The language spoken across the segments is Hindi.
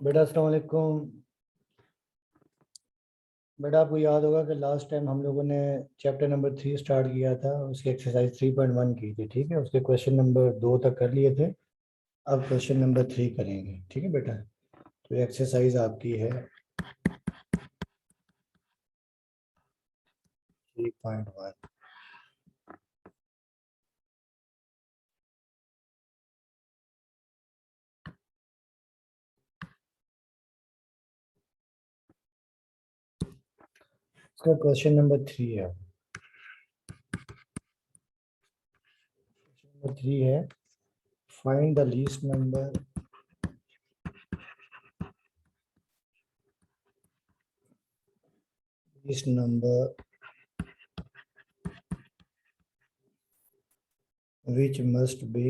बेटा अस्सलाम वालेकुम। बेटा आपको याद होगा कि लास्ट टाइम हम लोगों ने चैप्टर नंबर 3 स्टार्ट किया था, उसकी एक्सरसाइज 3.1 की थी। ठीक है, उसके क्वेश्चन नंबर 2 तक कर लिए थे। अब क्वेश्चन नंबर 3 करेंगे। ठीक है बेटा, तो एक्सरसाइज आपकी है 3.1। इसका क्वेश्चन नंबर 3 है। क्वेश्चन नंबर 3 है, find the least number which must be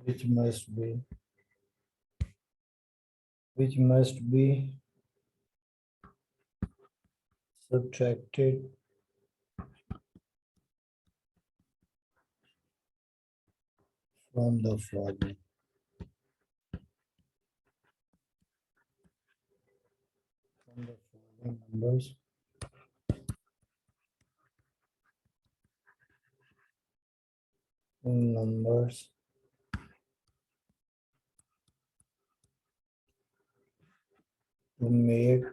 which must be which must be subtracted from the following numbers to make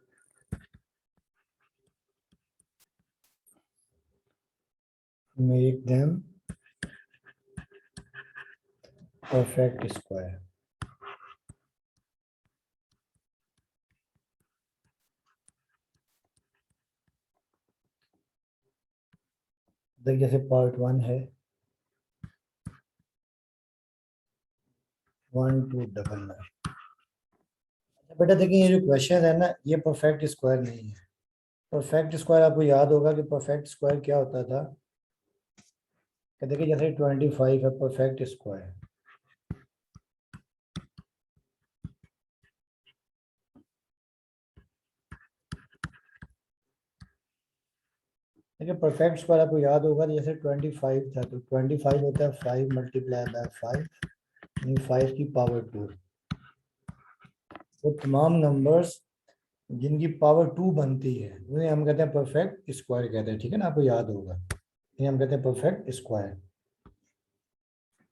them perfect square। देखिए जैसे पार्ट 1 है 1299। अच्छा बेटा देखिए, ये जो क्वेश्चन है ना, ये परफेक्ट स्क्वायर नहीं है। परफेक्ट स्क्वायर आपको याद होगा कि परफेक्ट स्क्वायर क्या होता था कि देखिए जैसे 25 है परफेक्ट स्क्वायर। देखिए परफेक्ट स्क्वायर आपको याद होगा, जैसे 25 था तो 25 होता है 5 मल्टीप्लाई बाय 5, यानी 5 की पावर 2। वो तमाम नंबर्स जिनकी पावर 2 बनती है उन्हें हम कहते हैं परफेक्ट स्क्वायर कहते हैं। ठीक है ना, आपको याद होगा, इन्हें हम कहते हैं परफेक्ट स्क्वायर।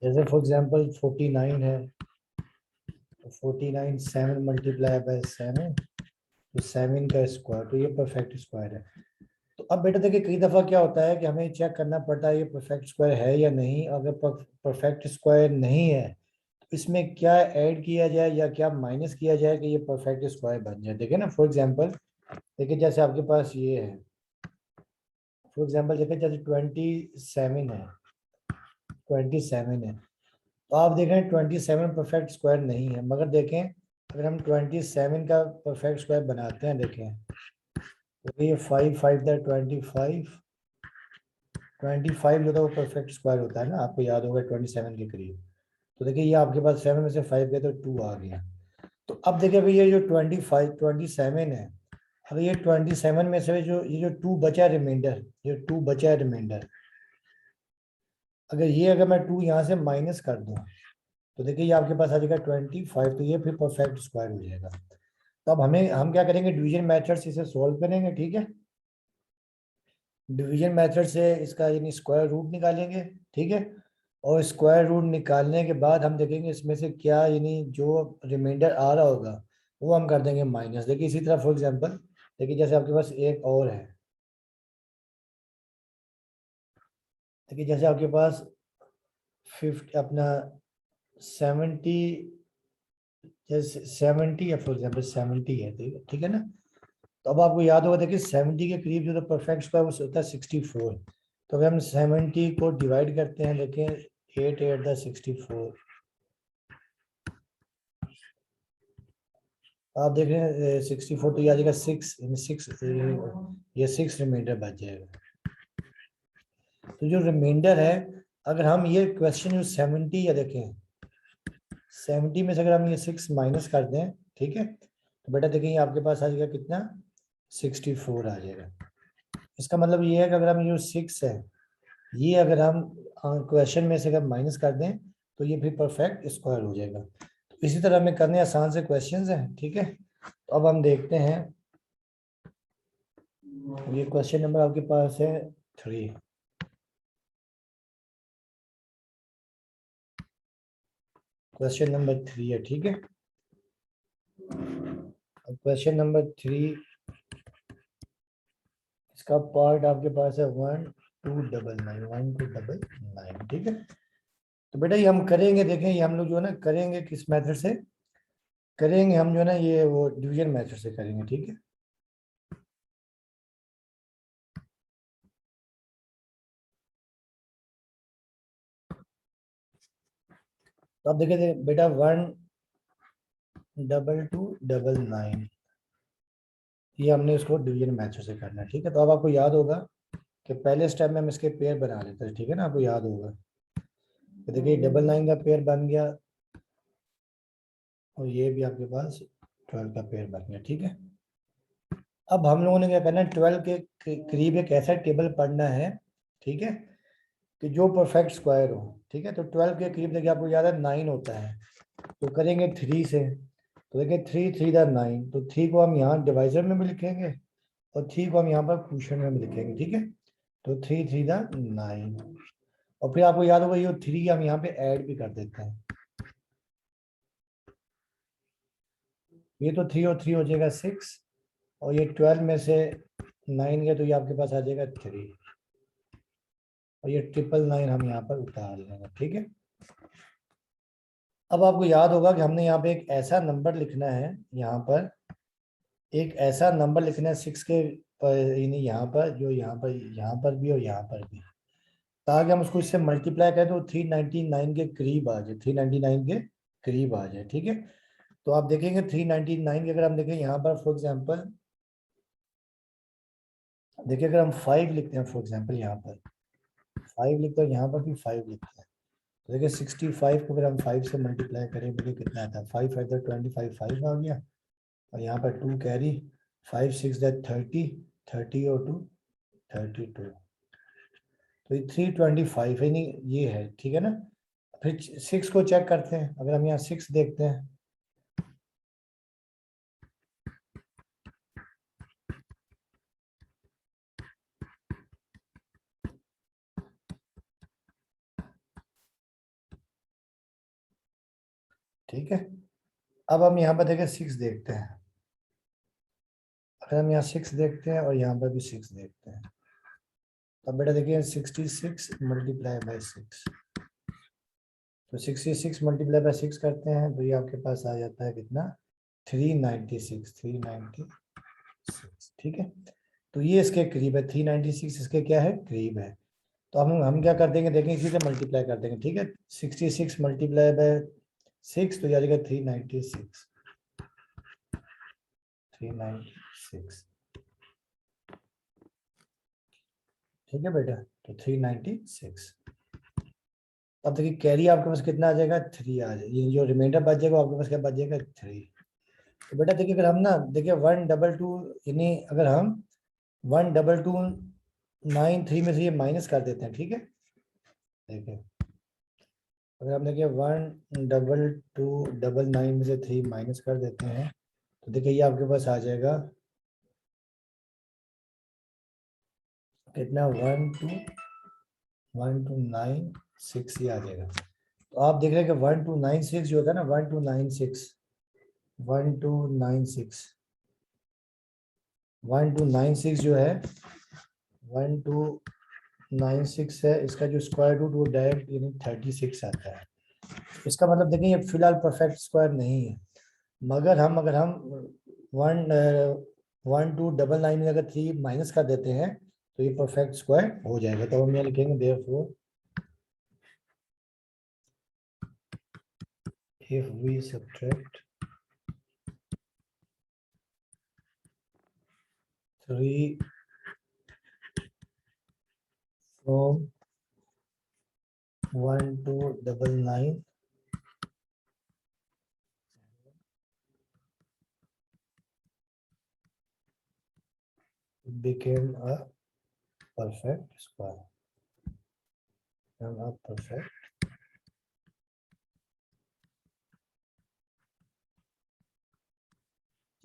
जैसे फॉर एग्जांपल 49 है तो 49 7 मल्टीप्लाई बाय 7 तो 7 का स्क्वायर, तो ये परफेक्ट स्क्वायर है। तो अब बेटा देखिए कई दफ़ा क्या होता है कि हमें चेक करना पड़ता है ये परफेक्ट स्क्वायर है या नहीं। अगर परफेक्ट स्क्वायर नहीं है तो इसमें क्या ऐड किया जाए या क्या माइनस किया जाए कि ये परफेक्ट स्क्वायर बन जाए। देखिए ना, फॉर एग्जांपल देखिए जैसे आपके पास ये है, फॉर एग्जांपल देखिए जैसे 27 है तो आप देखें 27 परफेक्ट स्क्वायर नहीं है, मगर देखें अगर हम 27 का परफेक्ट स्क्वायर बनाते हैं देखें तो ये 5 5 25 जो था वो परफेक्ट स्क्वायर होता है ना, आपको याद होगा 27 के करीब। तो देखिए ये आपके पास 7 में से 5 गए तो 2 आ गया। तो अब देखिए भाई ये जो 27 है, अब ये 27 में से जो ये जो 2 बचा रिमाइंडर, ये 2 बचा रिमाइंडर, अगर मैं 2 यहाँ से माइनस कर दूँ तो देखिए ये आपके पास आ जाएगा 25, तो ये फिर परफेक्ट स्क्वायर हो जाएगा। तो अब हम क्या करेंगे, डिवीजन मेथड से इसे सोल्व करेंगे। ठीक है, डिवीजन मेथड से इसका यानी स्क्वायर रूट निकालेंगे। ठीक है, और स्क्वायर रूट निकालने के बाद हम देखेंगे इसमें से क्या यानी जो रिमाइंडर आ रहा होगा वो हम कर देंगे माइनस। देखिए इसी तरह फॉर एग्जांपल देखिए जैसे आपके पास एक और है, देखिए जैसे आपके पास 50 अपना 70, जैसे 70 है फॉर एग्जांपल 70 है, ठीक है ना। तो अब आपको याद होगा देखिए 70 के करीब जो तो परफेक्ट स्क्वायर वो होता है 64। तो अगर हम 70 को डिवाइड करते हैं देखें 8 8 द 64, आप देख रहे हैं 64 तो ये आ जाएगा 6, ये 6 रिमाइंडर बच जाएगा। तो जो रिमाइंडर है, अगर हम ये क्वेश्चन 70 या देखें 70 में से अगर हम ये 6 माइनस कर दें, ठीक है, तो बेटा देखें ये आपके पास आ जाएगा कितना, 64 आ जाएगा। इसका मतलब ये है कि अगर हम ये 6 है, ये अगर हम क्वेश्चन में से अगर माइनस कर दें तो ये फिर परफेक्ट स्क्वायर हो जाएगा। तो इसी तरह हमें करने आसान से क्वेश्चंस हैं, ठीक है। तो अब हम देखते हैं, ये क्वेश्चन नंबर आपके पास है 3। क्वेश्चन नंबर 3 है, ठीक है। अब क्वेश्चन नंबर 3, इसका पार्ट आपके पास है 1 2 9 ठीक है। तो बेटा ये हम करेंगे, देखें ये हम लोग जो है ना करेंगे किस मेथड से करेंगे, हम जो है ना ये वो डिवीजन मेथड से करेंगे, ठीक है। तो अब देखिए बेटा 1 2 2 9, ये हमने इसको डिवीजन मेथड से करना है, ठीक है। तो अब आपको याद होगा कि पहले स्टेप में हम इसके पेयर बना लेते हैं, ठीक है ना, आपको याद होगा। तो देखिए 9 का पेयर बन गया और ये भी आपके पास 12 का पेयर बन गया, ठीक है। अब हम लोगों ने क्या करना है, 12 के करीब एक ऐसा टेबल पढ़ना है, ठीक है, कि जो परफेक्ट स्क्वायर हो, ठीक है। तो 12 के करीब देखिए आपको याद है 9 होता है, तो करेंगे 3 से। तो देखिए 3 3 दा 9, तो 3 को हम यहाँ डिवाइजर में भी लिखेंगे और 3 को हम यहाँ पर क्वोशिएंट में भी लिखेंगे, ठीक है। तो 3 3 दा 9, और फिर आपको याद होगा ये 3 हम यहाँ पे ऐड भी कर देते हैं, ये तो 3 और 3 हो जाएगा 6, और ये 12 में से 9 गया तो ये आपके पास आ जाएगा 3, और ये 999 हम यहाँ पर उतार लेंगे, ठीक है। अब आपको याद होगा कि हमने यहाँ पे एक ऐसा नंबर लिखना है, यहाँ पर एक ऐसा नंबर लिखना है 6 के यानी यहाँ पर, जो यहाँ पर भी और यहाँ पर भी, ताकि हम उसको इससे मल्टीप्लाई करें तो 399 के करीब आ जाए, 399 के करीब आ जाए, ठीक है। तो आप देखेंगे 399 के अगर हम देखें यहाँ पर फॉर एग्जांपल, देखिए अगर हम 5 लिखते हैं फॉर एग्जांपल, यहाँ पर 5 लिखते हैं, यहाँ पर भी 5 लिखते हैं, तो देखिए 65 को अगर हम 5 से मल्टीप्लाई करें तो कितना आता है, 5 5 25 5 आ गया, और यहाँ पर 2 कैरी, 5 6 30, 30 और 2 32, तो ये 325 है, नहीं ये है, ठीक है ना। फिर 6 को चेक करते हैं, अगर हम यहाँ 6 देखते हैं, ठीक है। अब हम यहाँ पर देखें 6 देखते हैं, अगर हम यहाँ 6 देखते हैं और यहाँ पर भी 6 देखते हैं, अब बेटा देखिए 66 मल्टीप्लाई बाई 6, तो 66 मल्टीप्लाई बाई 6 करते हैं तो ये आपके पास आ जाता है कितना, 396, ठीक है। तो ये इसके करीब है, 396 इसके क्या है, करीब है। तो हम क्या कर देंगे, देखें इसी से मल्टीप्लाई कर देंगे, ठीक है। 66 मल्टीप्लाई बाय 6 तो ये आ जाएगा 396, 396, ठीक है बेटा, तो 396। अब देखिए कैरी आपके पास कितना आ जाएगा, 3 आ जाएगा, ये जो रिमाइंडर बच जाएगा आपके पास क्या बच जाएगा, 3। तो बेटा देखिए अगर हम ना देखिए 122 यानी अगर हम 1229 में से ये माइनस कर देते हैं, ठीक है। देखिए अगर हम देखिए 12299 में से 3 माइनस कर देते हैं तो देखिए ये आपके पास आ जाएगा कितना, 12129 ही आ जाएगा। तो आप देख रहे हैं कि 1296 जो होता है ना, 1296 जो है 1296 है, इसका जो स्क्वायर रूट वो डायरेक्ट यानी 36 आता है। इसका मतलब देखें ये फिलहाल परफेक्ट स्क्वायर नहीं है, मगर अगर हम 1299 में अगर 3 माइनस कर देते हैं तो ये परफेक्ट स्क्वायर हो जाएगा। तो हम यहाँ लिखेंगे therefore if we subtract 3 from 1299 it became a perfect square, perfect.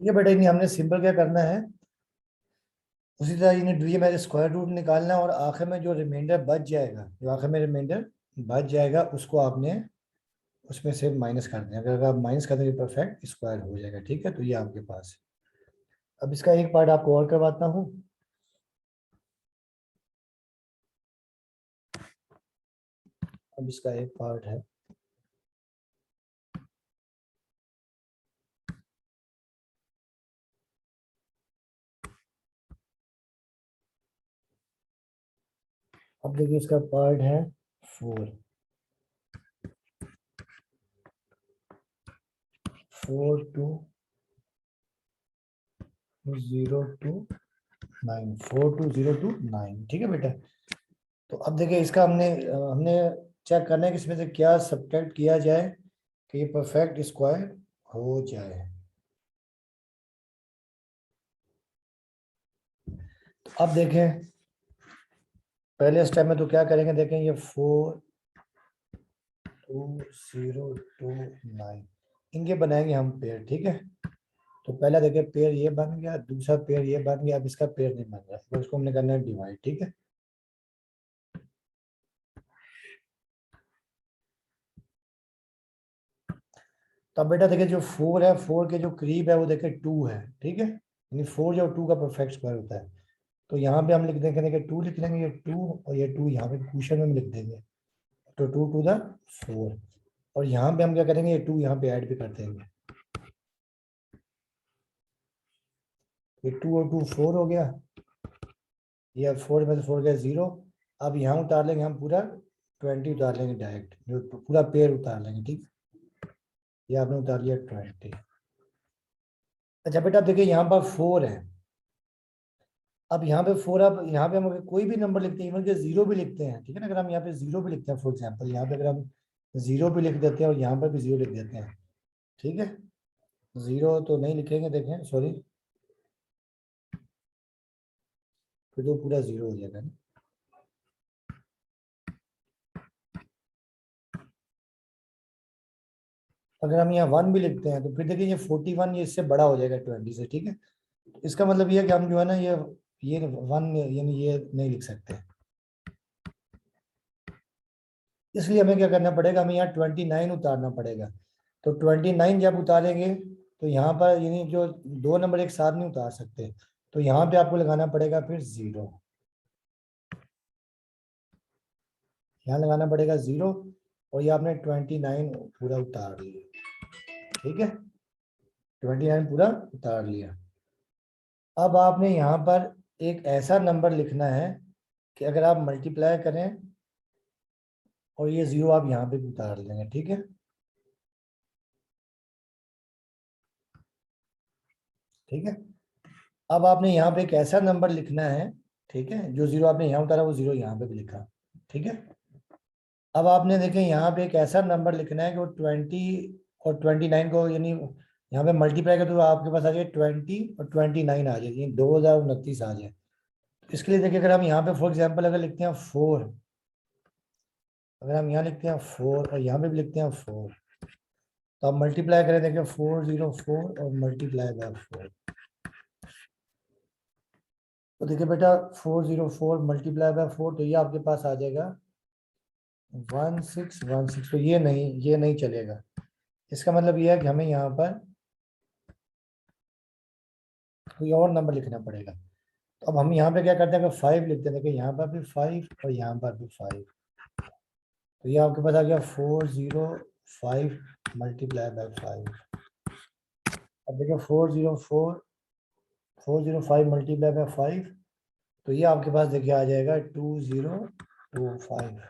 ठीक है बेटा, इन्हें हमने सिंपल क्या करना है, उसी तरह इन्हें ये मेरे स्क्वायर रूट निकालना है, और आखिर में जो रिमाइंडर बच जाएगा, जो आखिर में रिमाइंडर बच जाएगा उसको आपने उसमें से माइनस कर दें। अगर आप माइनस कर देंगे परफेक्ट स्क्वायर हो जाएगा। ठीक है, तो ये आपके पास है। अब इसका एक पार्ट आपको और करवाता हूँ। अब इसका एक पार्ट है, अब देखिए इसका पार्ट है 4 टू 0 टू 9, 4 टू 0 टू 9। ठीक है बेटा, तो अब देखिए इसका हमने हमने चेक करना है कि इसमें से क्या सब्ट्रैक्ट किया जाए कि ये परफेक्ट स्क्वायर हो जाए। तो अब देखें पहले स्टेप में तो क्या करेंगे, देखें ये 4 2 0 2 9 इनके बनाएंगे हम पेयर। ठीक है, तो पहला देखिए पेयर ये बन गया, दूसरा पेयर ये बन गया। अब इसका पेयर नहीं बन रहा तो उसको हमने करना है डिवाइड। ठीक है, तो अब बेटा देखिए जो 4 है, 4 के जो करीब है वो देखिए 2 है। ठीक है, यानी 4 जो 2 का परफेक्ट स्क्वायर होता है। तो यहाँ पे हम लिख देंगे, देखिए 2 लिख लेंगे, ये 2 और ये 2 यहाँ पे क्वेश्चन में लिख देंगे। तो 2 टू द 4, और यहाँ पे हम क्या करेंगे, ये 2 यहाँ पे ऐड भी कर देंगे। ये 2 और 2 4 हो गया, ये 4 में से 4 गया 0। अब यहाँ उतार लेंगे हम पूरा 20 उतार लेंगे डायरेक्ट, जो पूरा पेयर उतार लेंगे। ठीक, ये आपने उतार लिया 20। अच्छा बेटा देखिए यहाँ पर 4 है। अब यहाँ पे 4, अब यहाँ पे हम अगर कोई भी नंबर लिखते हैं, इवन के 0 भी लिखते हैं, ठीक है ना, अगर हम यहाँ पे 0 भी लिखते हैं, फॉर एग्जाम्पल यहाँ पे अगर हम 0 भी लिख देते हैं और यहाँ पर भी 0 लिख देते हैं, ठीक है, 0 तो नहीं लिखेंगे, देखें सॉरी, फिर तो पूरा 0 हो जाएगा ना। अगर हम यहाँ 1 भी लिखते हैं तो फिर देखिए ये 41 ये इससे बड़ा हो जाएगा 20 से। ठीक है, तो इसका मतलब ये है कि हम जो है ना ये 1 यानी ये नहीं लिख सकते, इसलिए हमें क्या करना पड़ेगा, हमें यहाँ 29 उतारना पड़ेगा। तो 29 जब उतारेंगे तो यहाँ पर यानी जो दो नंबर एक साथ नहीं उतार सकते, तो यहाँ पे आपको लगाना पड़ेगा फिर 0, यहाँ लगाना पड़ेगा 0, और ये आपने 29 पूरा उतार लिया। ठीक है, 29 पूरा उतार लिया। अब आपने यहाँ पर एक ऐसा नंबर लिखना है कि अगर आप मल्टीप्लाई करें और ये 0 आप यहाँ पे भी उतार लेंगे। ठीक है, ठीक है, अब आपने यहाँ पे एक ऐसा नंबर लिखना है, ठीक है, जो 0 आपने यहाँ उतारा वो 0 यहाँ पे भी लिखा। ठीक है, अब आपने देखें यहाँ पे एक ऐसा नंबर लिखना है कि वो 20 और 29 को यानी यहाँ पे मल्टीप्लाई कर तो आपके पास आ जाए 20 और 29 आ जाए, 2029 आ जाए। इसके लिए देखिए अगर हम यहाँ पे फॉर एग्जाम्पल अगर लिखते हैं 4, अगर हम यहाँ लिखते हैं 4 और यहाँ पे भी लिखते हैं 4, तो आप मल्टीप्लाई करें, देखिए 404 और मल्टीप्लाई बाय 4, तो देखिए बेटा 404 मल्टीप्लाई बाय 4, तो ये आपके पास आ जाएगा 1616। तो ये नहीं चलेगा। इसका मतलब ये है कि हमें यहाँ पर कोई और नंबर लिखना पड़ेगा। तो अब हम यहाँ पे क्या करते हैं, अगर 5 लिखते हैं, देखिए यहाँ पर भी 5 और यहाँ पर भी 5, तो ये आपके पास आ गया 405 मल्टीप्लाई बाय 5। अब देखिए 405 मल्टीप्लाई बाय 5, तो ये आपके पास देखिए आ जाएगा 2025।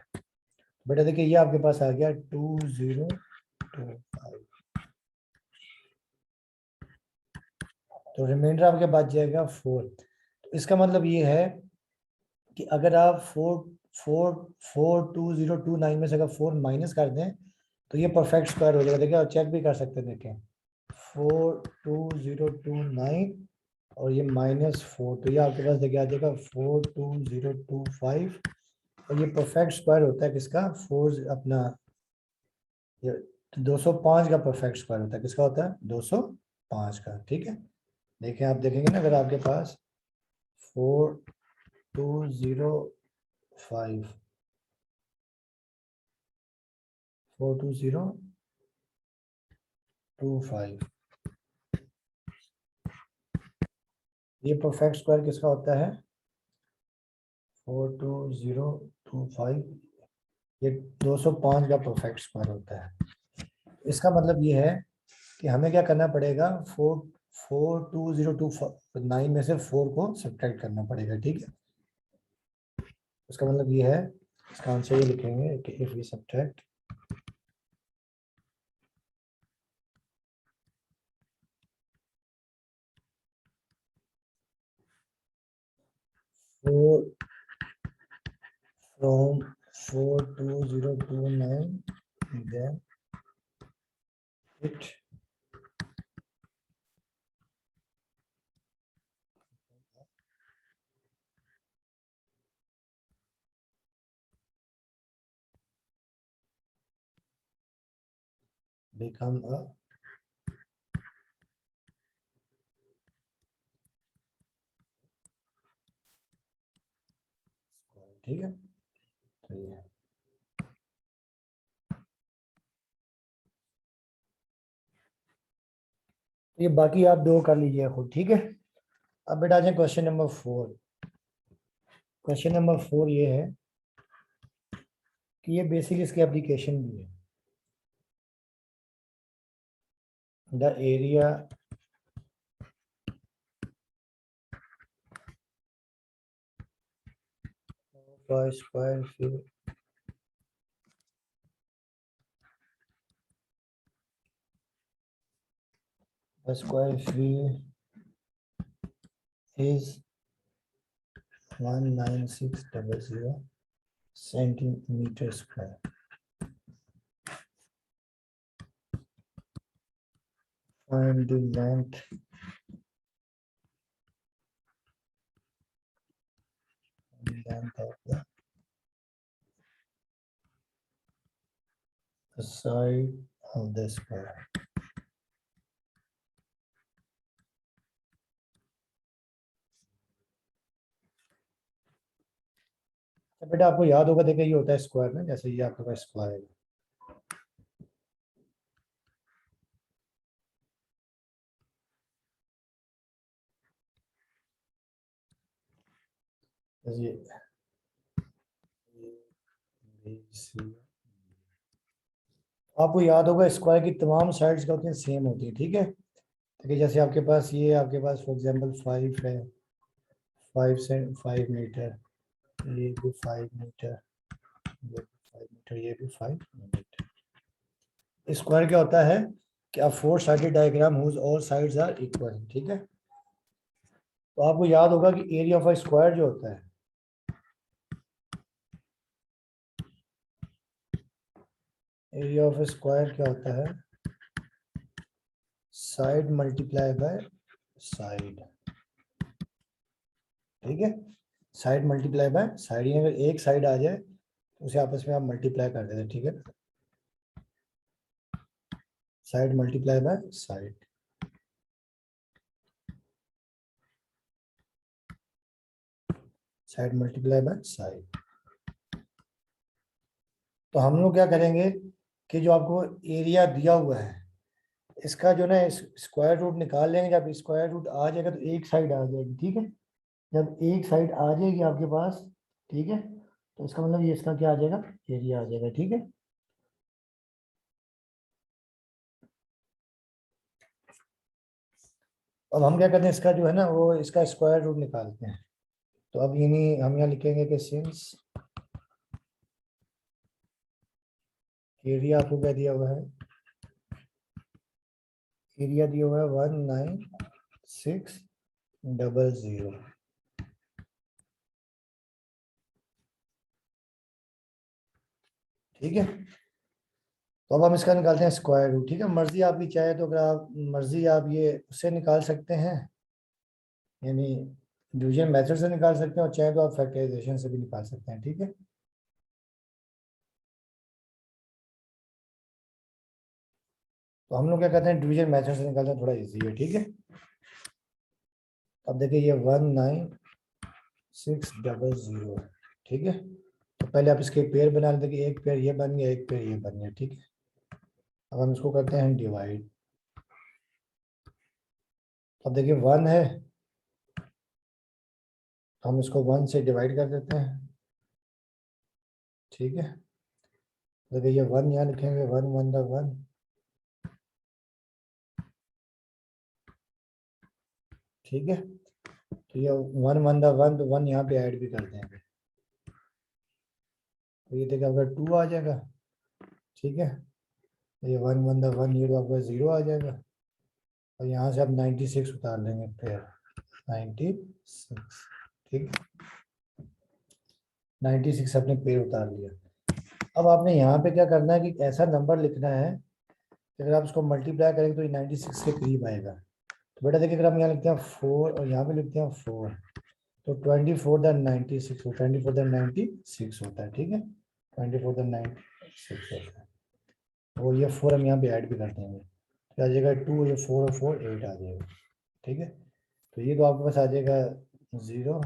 बेटा देखिए ये आपके पास आ गया 2025, तो रिमाइंडर आपके बच जाएगा 4। तो इसका मतलब ये है कि अगर आप 42029 में से अगर 4 माइनस कर दें तो ये परफेक्ट स्क्वायर हो जाएगा। देखिए आप चेक भी कर सकते हैं, देखें 42029 और ये -4, तो ये आपके पास देखिए आ जाएगा 42025। और ये परफेक्ट स्क्वायर होता है किसका, 4 अपना ये 205 का परफेक्ट स्क्वायर होता है, किसका होता है 205 का। ठीक है, देखिए आप देखेंगे ना, अगर आपके पास 4205 42025, ये परफेक्ट स्क्वायर किसका होता है 42025, ये 205 का परफेक्ट स्क्वायर होता है। इसका मतलब ये है कि हमें क्या करना पड़ेगा, 42029 में से 4 को सब्ट्रैक्ट करना पड़ेगा। ठीक है, उसका मतलब ये है, इसका आंसर ये लिखेंगे कि if we subtract 4 from 42029, then it become a square। ठीक है, तो ये बाकी आप दो कर लीजिए खुद। ठीक है, अब बेटा आ जाए क्वेश्चन नंबर 4। क्वेश्चन नंबर 4 ये है कि ये बेसिक इसकी एप्लीकेशन भी है। The area of square feet square feet is 19600 centimeter square। Find the length of the side of the square। तो बेटा आपको याद होगा, देखिए ये होता है स्क्वायर में, जैसे ये आपके पास स्क्वायर है, जैसे आपको याद होगा स्क्वायर की तमाम साइड्स क्या होती हैं, सेम होती है। ठीक है, देखिए जैसे आपके पास ये आपके पास फॉर एग्जांपल 5 है, 5 मीटर, ये भी 5 मीटर, ये भी 5 मीटर, ये भी 5 मीटर। स्क्वायर क्या होता है कि a four sided diagram whose all sides are equal. ठीक है, तो आपको याद होगा कि एरिया ऑफ अ स्क्वायर जो होता है, एरिया ऑफ स्क्वायर क्या होता है, साइड मल्टीप्लाई बाय साइड। ठीक है, साइड मल्टीप्लाई बाय साइड, यानी अगर एक साइड आ जाए तो उसे आपस में आप मल्टीप्लाई कर देते हैं। ठीक है, side multiply by side, side multiply by side. तो हम लोग क्या करेंगे कि जो आपको एरिया दिया हुआ है इसका जो ना स्क्वायर रूट निकाल लेंगे। जब स्क्वायर रूट आ जाएगा तो एक साइड आ जाएगी। ठीक है, जब एक साइड आ जाएगी आपके पास, ठीक है, तो इसका मतलब ये इसका क्या आ जाएगा, एरिया आ जाएगा। ठीक है, अब हम क्या करते हैं, इसका जो है ना वो इसका स्क्वायर रूट निकालते हैं। तो अब यानी हम यहाँ लिखेंगे कि सिंस एरिया आपको क्या दिया हुआ है, एरिया दिया हुआ है 19600। ठीक है, तो अब हम इसका निकालते हैं स्क्वायर रूट। ठीक है, मर्जी आपकी चाहे तो, अगर आप मर्जी आप ये उससे निकाल सकते हैं, यानी डिवीजन मेथड से निकाल सकते हैं और चाहे तो आप फैक्टराइजेशन से भी निकाल सकते हैं, ठीक है। तो हम लोग क्या कहते हैं, डिवीजन मेथड से निकालना थोड़ा इजी है, ठीक है। अब देखिए ये 19600, ठीक है। तो पहले आप इसके पेयर बना लेते कि एक पेयर ये बन गया, एक पेयर ये बन गया, ठीक है। अब हम इसको करते हैं डिवाइड। अब देखिए 1 है, हम इसको 1 से डिवाइड कर देते हैं, ठीक है। देखिए ये 1 यहाँ लिखेंगे, 1 1 ठीक है। तो ये 1 तो 1 यहाँ पे ऐड भी कर देंगे, तो ये देखिए आपका 2 आ जाएगा, ठीक है। ये 1 ये तो आपका 0 आ जाएगा, और यहाँ से आप 96 उतार लेंगे पेयर, 96, ठीक है। 96 अपने पेयर उतार लिया। अब आपने यहाँ पे क्या करना है कि ऐसा नंबर लिखना है कि अगर आप उसको मल्टीप्लाई करेंगे तो ये 96 के करीब आएगा। तो बेटा देखिए, अगर हम यहाँ लिखते हैं 4 और यहाँ पे लिखते हैं 4, तो 24 होता है, ठीक है। 24 होता है, तो ये 4 हम यहाँ पे ऐड भी कर देंगे, तो आ जाएगा 2, ये 4 और 4 8 आ जाएगा, ठीक है। तो ये तो आपके पास आ जाएगा 0,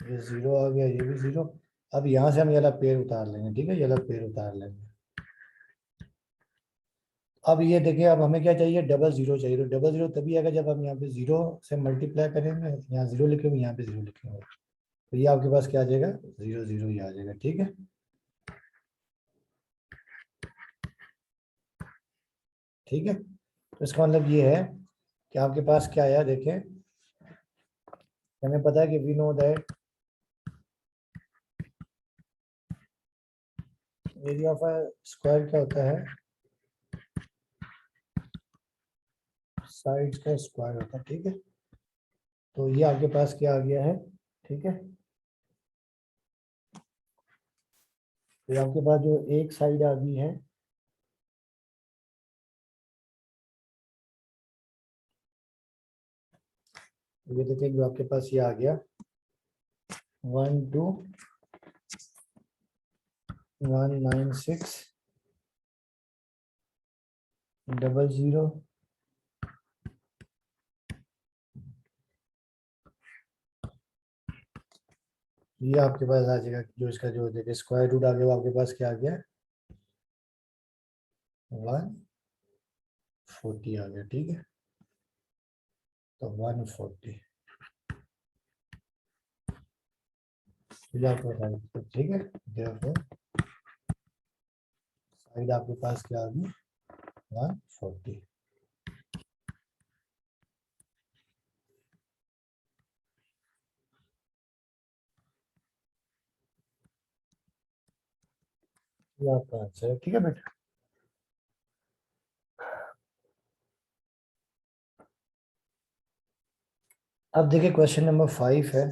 ये 0 आ गया, ये भी 0। अब यहाँ से हम ये वाला पेड़ उतार लेंगे, ठीक है, ये वाला पेड़ उतार लेंगे। अब ये देखिए, अब हमें क्या चाहिए, डबल जीरो चाहिए। तो डबल जीरो तभी आएगा जब हम यहाँ पे 0 से मल्टीप्लाई करेंगे, यहाँ 0 लिखेंगे, यहाँ पे 0 लिखेंगे, तो ये आपके पास क्या आ जाएगा, 0 0 ही आ जाएगा, ठीक है। ठीक है, तो इसका मतलब ये है कि आपके पास क्या आया, देखें, हमें पता है कि we know that area of a square क्या होता है, साइड्स का स्क्वायर होता है, ठीक है। तो ये आपके पास क्या आ गया है, ठीक है। तो आपके पास जो एक साइड आ गई है, ये देखिए जो आपके पास ये आ गया 1219600, ये आपके पास आ जाएगा। जो इसका जो देखिए स्क्वायर रूट आ गया, वो आपके पास क्या आ गया, 140 आ गया, ठीक है। तो 140 ये आपके पास, ठीक है। देखो साइड आपके पास क्या आ गई, 140। ये आपका आंसर है, ठीक है बेटा। अब देखिए क्वेश्चन नंबर 5 है,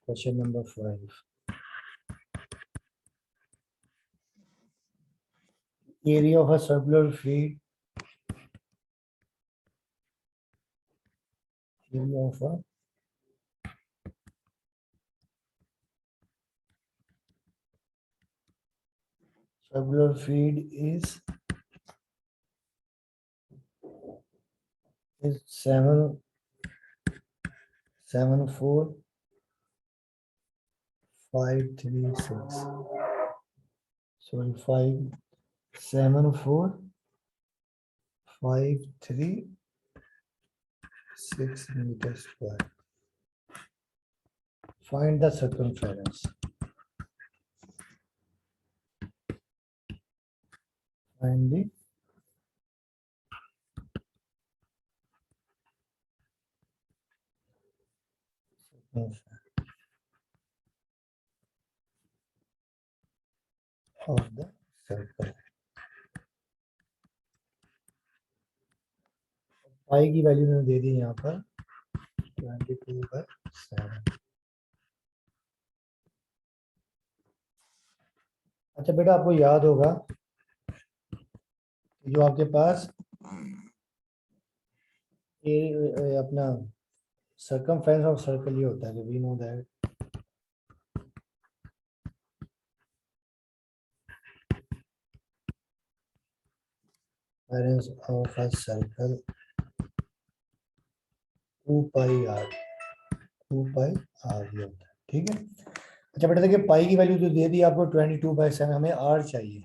question number 5, area of a circular field, area of a circular field is 774 536, sorry 574 536 meter square. Find the circumference. Find the circumference of the circle. पाई की वैल्यू मैंने दे दी यहाँ पर 22/7। अच्छा बेटा, आपको याद होगा कि जो आपके पास ये अपना सर्कमफ्रेंस ऑफ सर्कल ये होता है, we know that parents of a circle 2 pi r, 2 pi r ये होता है, ठीक है। अच्छा बेटा देखिए पाई की वैल्यू तो दे दी आपको 22/7, हमें आर चाहिए।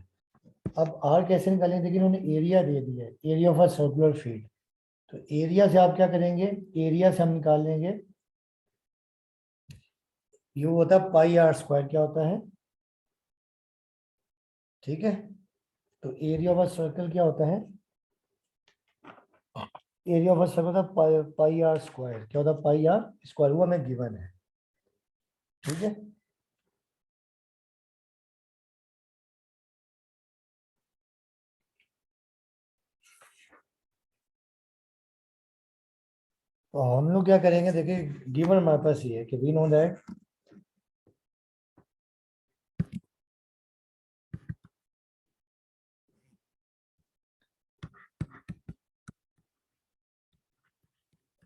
अब आर कैसे निकालेंगे, देखिए इन्होंने एरिया दे दिया है, area of a circular field. तो एरिया से आप क्या करेंगे, एरिया से हम निकाल लेंगे, ये होता है पाई आर स्क्वायर, क्या होता है, ठीक है। तो एरिया ऑफ अ सर्कल क्या होता है, एरिया ऑफ अ सर्कल होता है पाई आर स्क्वायर, क्या होता है पाई आर स्क्वायर, वो हमें गिवन है, ठीक है। तो हम लोग क्या करेंगे, देखिए गिवन हमारे पास ये है कि we know that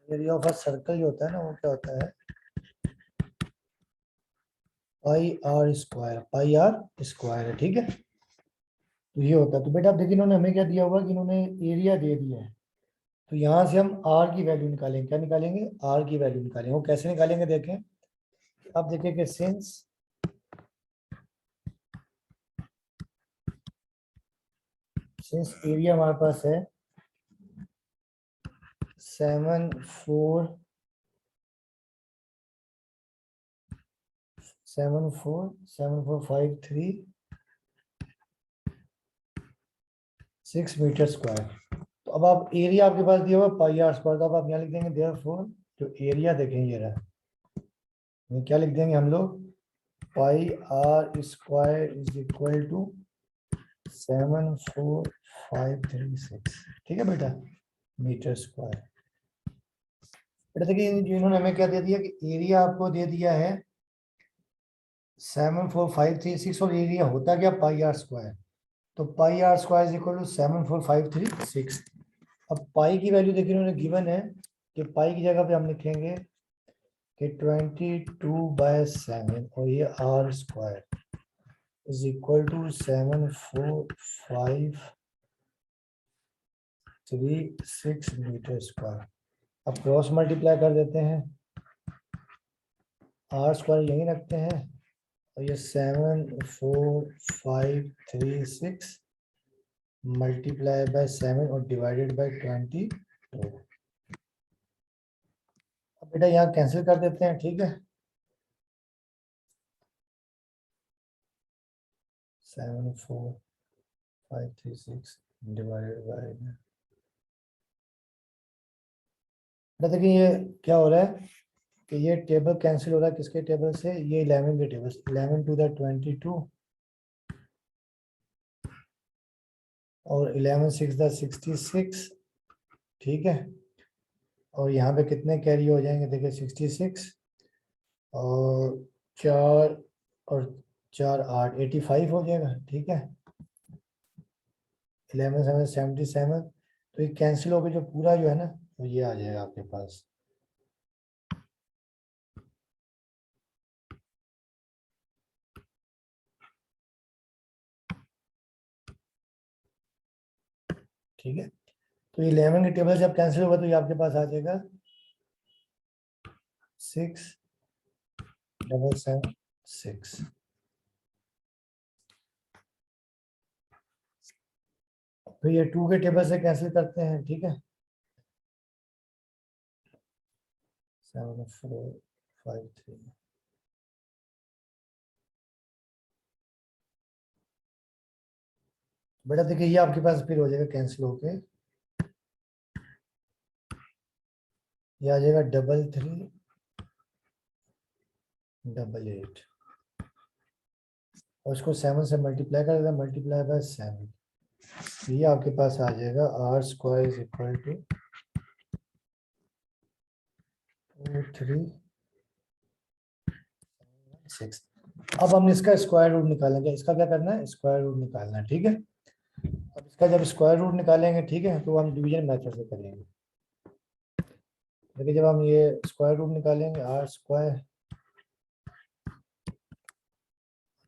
area of a circle जो होता है ना वो क्या होता है, pi r square, pi r square है, ठीक है। तो ये होता है, तो बेटा आप देखिए इन्होंने हमें क्या दिया हुआ कि इन्होंने एरिया दे दिया है, तो यहाँ से हम आर की वैल्यू निकालेंगे, क्या निकालेंगे, आर की वैल्यू निकालेंगे। वो कैसे निकालेंगे देखें, अब देखिए कि सिंस एरिया हमारे पास है 7474536 मीटर स्क्वायर। तो अब आप एरिया आपके पास दिया हुआ पाई आर स्क्वायर, तो अब आप यहाँ लिख देंगे देयरफॉर जो एरिया देखें ये रहा, ये क्या लिख देंगे हम लोग, pi r square is equal to 74536, ठीक है बेटा, मीटर स्क्वायर। बेटा देखिए इन्होंने हमें क्या दे दिया कि एरिया आपको दे दिया है 74536 और एरिया होता क्या पाई आर स्क्वायर, तो pi r square is equal to 74536। अब पाई की वैल्यू देखिए इन्होंने गिवन है कि पाई की जगह पे हम लिखेंगे कि 22/7 और ये r square is equal to 74536 metre square. अब क्रॉस मल्टीप्लाई कर देते हैं, आर स्क्वायर यहीं रखते हैं और ये 74536 मल्टीप्लाई बाय 7 और डिवाइडेड बाय 22। अब बेटा यहाँ कैंसिल कर देते हैं, ठीक है, 74536 डिवाइडेड बाय, देखिए ये क्या हो रहा है कि ये टेबल कैंसिल हो रहा है किसके टेबल से, ये 11 के टेबल, 11 टू द 22 और 11 6 द 66, ठीक है। और यहाँ पे कितने कैरी हो जाएंगे, देखिए 66 और 4 और 4 8 85 हो जाएगा, ठीक है। 11 7 77, तो ये कैंसिल हो गया, जो पूरा जो है ना तो ये आ जाएगा आपके पास, ठीक है। तो 11 के टेबल जब कैंसिल होगा तो ये आपके पास आ जाएगा 6776। तो ये 2 के टेबल से कैंसिल करते हैं, ठीक है, 7453। बेटा देखिए ये आपके पास फिर हो जाएगा कैंसिल होके, ये आ जाएगा 3388 और इसको 7 से मल्टीप्लाई कर देगा, मल्टीप्लाई बाय 7, ये आपके पास आ जाएगा r square is equal to 2316। अब हम इसका स्क्वायर रूट निकालेंगे, इसका क्या करना है, स्क्वायर रूट निकालना है, ठीक है। अब इसका जब स्क्वायर रूट निकालेंगे, ठीक है, तो हम डिवीजन मेथड से करेंगे। देखिए जब हम ये स्क्वायर रूट निकालेंगे आर स्क्वायर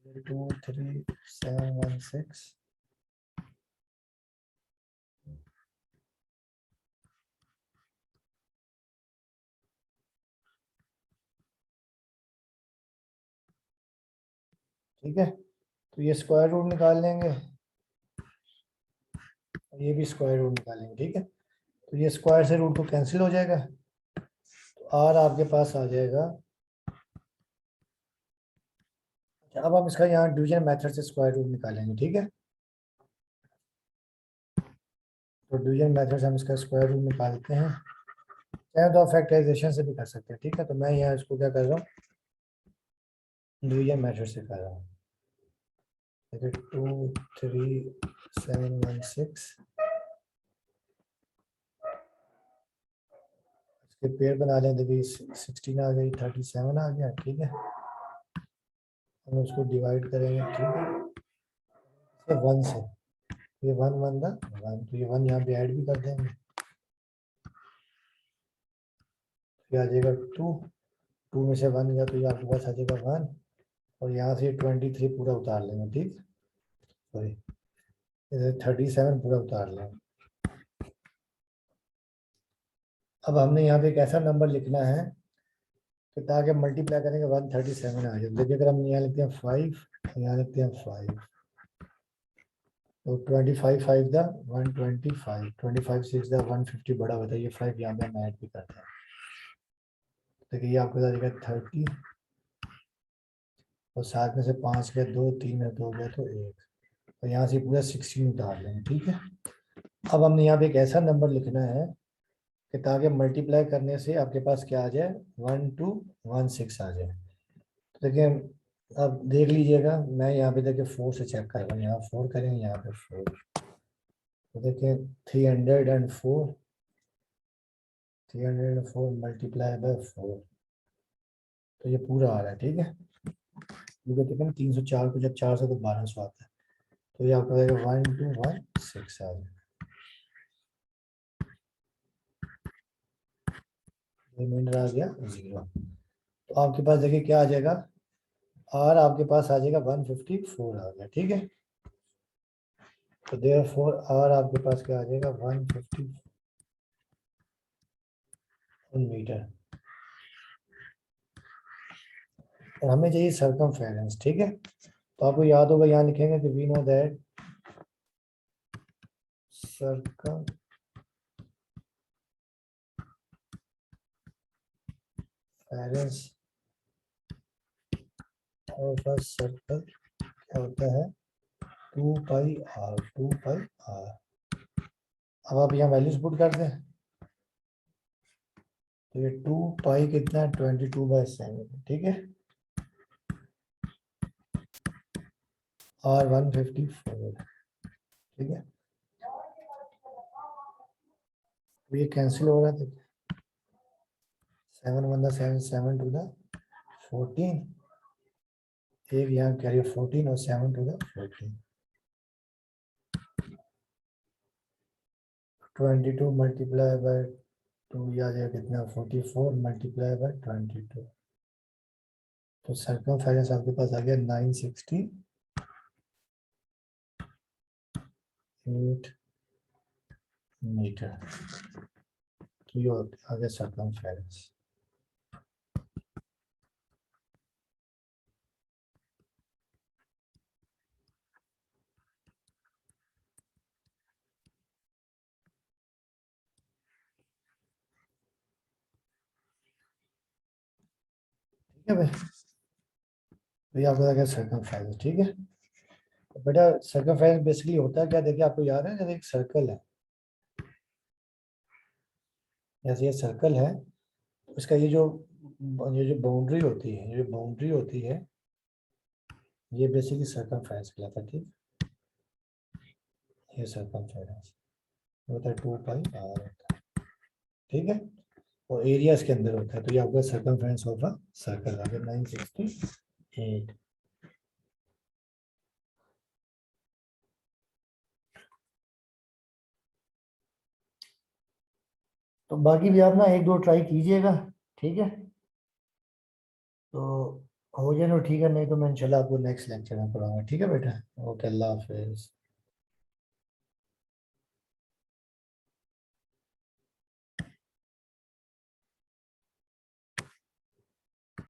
23716 ठीक है। तो ये स्क्वायर रूट निकाल लेंगे, ये भी स्क्वायर रूट निकालेंगे, ठीक है। तो ये स्क्वायर से रूट को कैंसिल हो जाएगा, तो आर आपके पास आ जाएगा। अब हम इसका यहाँ डिवीजन मेथड से स्क्वायर रूट निकालेंगे, ठीक है। तो डिवीजन मेथड से हम इसका स्क्वायर रूट निकालते हैं, चाहे तो आप फैक्टराइजेशन से भी कर सकते हैं, ठीक है। तो मैं यहाँ इसको क्या कर रहा हूँ, डिवीजन मेथड से कर रहा हूँ। 23716 इसके पेयर बना लें, देखिए 16 आ गई, 37 आ गया, ठीक है। हम उसको डिवाइड करेंगे, ठीक है, तो 1 से, ये 1 1 था 1, तो ये 1 यहाँ पे ऐड भी कर देंगे, फिर आ जाएगा 2, 2 में से 1 गया तो ये आपके पास आ जाएगा 1, और यहाँ से 23 पूरा उतार लेंगे, ठीक, सॉरी 37 पूरा उतार लेंगे। अब हमने यहाँ पे एक ऐसा नंबर लिखना है कि ताकि मल्टीप्लाई करेंगे 137 आ जाए। देखिए अगर हम यहाँ लिखते हैं 5, यहाँ लिखते हैं 5, तो 25 5 दा 125, 25 6 दा 150 बड़ा होता है, ये 5 यहाँ पे हम ऐड भी करते हैं। देखिए ये आपको जाएगा 30, और 7 में से 5 गया 2, 3 है 2 गया तो 1, तो यहाँ से पूरा 16 उतार लेंगे, ठीक है। अब हमने यहाँ पे एक ऐसा नंबर लिखना है कि ताकि मल्टीप्लाई करने से आपके पास क्या आ जाए, 1216 आ जाए। तो देखिए अब देख लीजिएगा, मैं यहाँ पे देखिए 4 से चेक कर रहा हूँ, यहाँ 4 करेंगे, यहाँ पे 4, तो देखिए 304, 304 मल्टीप्लाई बाय 4, तो ये पूरा आ रहा है, ठीक है। क्योंकि देखिए ना 304 को जब 4 से तो 1200 आता है, तो ये आपका 1216 आ जाए, रिमाइंडर आ गया 0। तो आपके पास देखिए क्या आ जाएगा, आर आपके पास आ जाएगा 154 आ गया, ठीक है। तो देयरफॉर आर आपके पास क्या आ जाएगा, 154 मीटर, और हमें चाहिए सरकमफेरेंस, ठीक है। तो आपको याद होगा यहाँ लिखेंगे कि we know that circumference of a circle क्या होता है, 2 पाई आर, 2 पाई आर। अब आप यहाँ वैल्यूज पुट कर दें, तो ये 2 पाई कितना है, 22/7, ठीक है। और 154, ठीक है। तो ये कैंसिल हो रहा था, 7 1 7 7 टू द 14, एक यहाँ कैरी 14 और 7 टू द 14, 22 मल्टीप्लाई बाय 2 आ जाएगा कितना, 44 मल्टीप्लाई बाय 22, तो सरकमफेरेंस आपके पास आ गया 968 मीटर, तो ये आ गया सरकमफेरेंस। ठीक है भाई, तो ये आपका आ गया सरकमफेरेंस, ठीक है। तो बेटा सरकमफेरेंस बेसिकली होता है क्या, देखिए आपको याद है जैसे एक सर्कल है, जैसे ये सर्कल है, इसका ये जो बाउंड्री होती है, ये जो बाउंड्री होती है, ये बेसिकली सरकमफेरेंस कहलाता है, ठीक। ये सरकमफेरेंस होता है 2 पाई आर होता है, ठीक है। और एरिया इसके अंदर होता है, तो ये आपका सरकमफेरेंस ऑफ अ सर्कल आ गया 968। तो बाकी भी आप ना एक दो ट्राई कीजिएगा, ठीक है। तो हो जाए तो ठीक है, नहीं तो मैं इंशाल्लाह आपको नेक्स्ट लेक्चर में पढ़ाऊंगा, ठीक है बेटा। ओके, अल्लाह हाफिज।